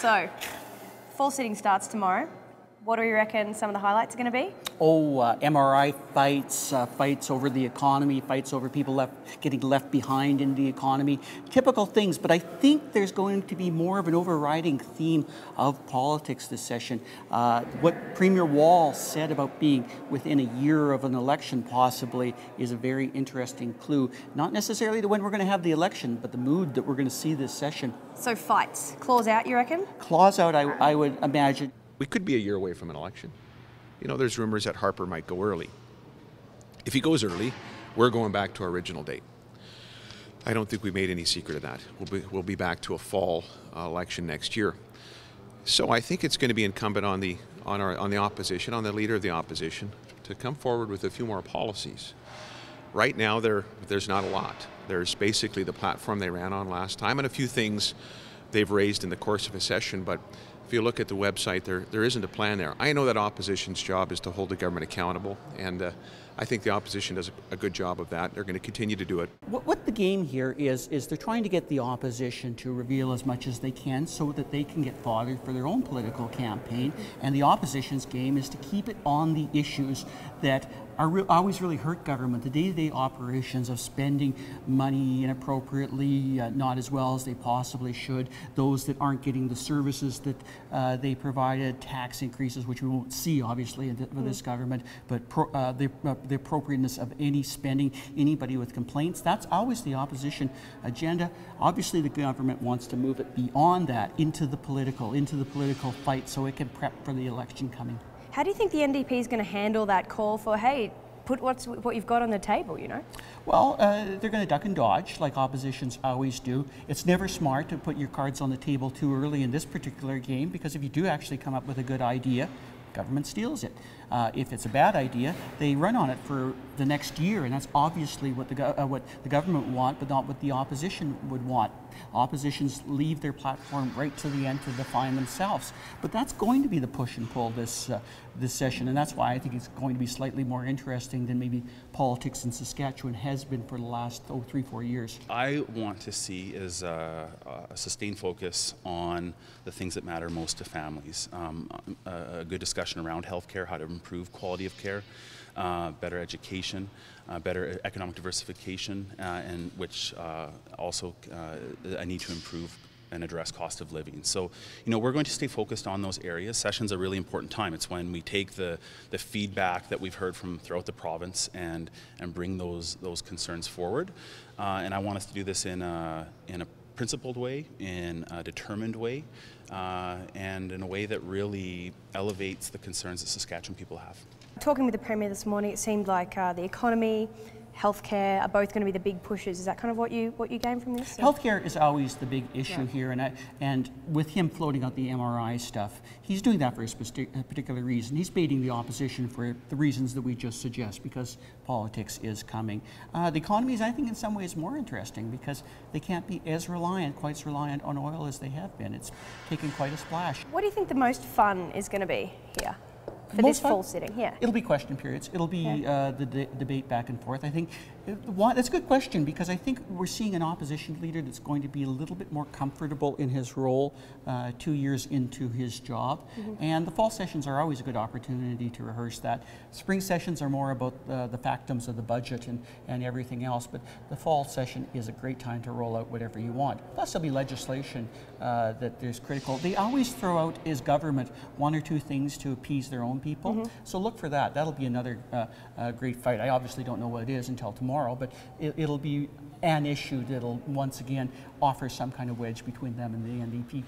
So, fall sitting starts tomorrow. What do you reckon some of the highlights are going to be? MRI fights, fights over the economy, fights over people getting left behind in the economy. Typical things, but I think there's going to be more of an overriding theme of politics this session. What Premier Wall said about being within a year of an election possibly is a very interesting clue. Not necessarily to when we're going to have the election, but the mood that we're going to see this session. So fights, claws out, you reckon? Claws out, I would imagine. We could be a year away from an election. You know, there's rumors that Harper might go early. If he goes early, we're going back to our original date. I don't think we made any secret of that. We'll be back to a fall election next year. So I think it's going to be incumbent on the opposition, on the leader of the opposition, to come forward with a few more policies. Right now, there's not a lot. There's basically the platform they ran on last time and a few things they've raised in the course of a session, but if you look at the website, there isn't a plan there. I know that opposition's job is to hold the government accountable, and I think the opposition does a good job of that. They're going to continue to do it. What the game here is they're trying to get the opposition to reveal as much as they can so that they can get fodder for their own political campaign, and the opposition's game is to keep it on the issues that always really hurt government, the day-to-day operations of spending money inappropriately, not as well as they possibly should, those that aren't getting the services that they provided, tax increases, which we won't see obviously with this government, but the appropriateness of any spending, anybody with complaints, that's always the opposition agenda. Obviously the government wants to move it beyond that into the political fight so it can prep for the election coming. How do you think the NDP is going to handle that call for, hey, put what you've got on the table, you know? Well, they're going to duck and dodge like oppositions always do. It's never smart to put your cards on the table too early in this particular game, because if you do actually come up with a good idea, government steals it. If it's a bad idea, they run on it for the next year, and that's obviously what the government want, but not what the opposition would want. Oppositions leave their platform right to the end to define themselves. But that's going to be the push and pull this session, and that's why I think it's going to be slightly more interesting than maybe politics in Saskatchewan has been for the last 3-4 years. I want to see is a sustained focus on the things that matter most to families. A good discussion around healthcare, how to improve quality of care, better education, better economic diversification, and which also I need to improve and address cost of living. So, you know, we're going to stay focused on those areas. Session's a really important time. It's when we take the feedback that we've heard from throughout the province and bring those concerns forward. And I want us to do this in a principled way, in a determined way, and in a way that really elevates the concerns that Saskatchewan people have. Talking with the Premier this morning, it seemed like the economy, healthcare are both going to be the big pushes. Is that kind of what you gain from this? Healthcare is always the big issue here, and with him floating out the MRI stuff, he's doing that for a particular reason. He's baiting the opposition for the reasons that we just suggest, because politics is coming. The economy is, I think, in some ways more interesting because they can't be quite as reliant on oil as they have been. It's taken quite a splash. What do you think the most fun is going to be here? For this fall sitting, yeah. It'll be question periods. It'll be the debate back and forth. I think that's a good question, because I think we're seeing an opposition leader that's going to be a little bit more comfortable in his role 2 years into his job. And the fall sessions are always a good opportunity to rehearse that. Spring sessions are more about the factums of the budget and everything else, but the fall session is a great time to roll out whatever you want. Plus there'll be legislation that there's critical. They always throw out as government 1 or 2 things to appease their own people. So look for that. That'll be another great fight. I obviously don't know what it is until tomorrow, but it'll be an issue that'll once again offer some kind of wedge between them and the NDP.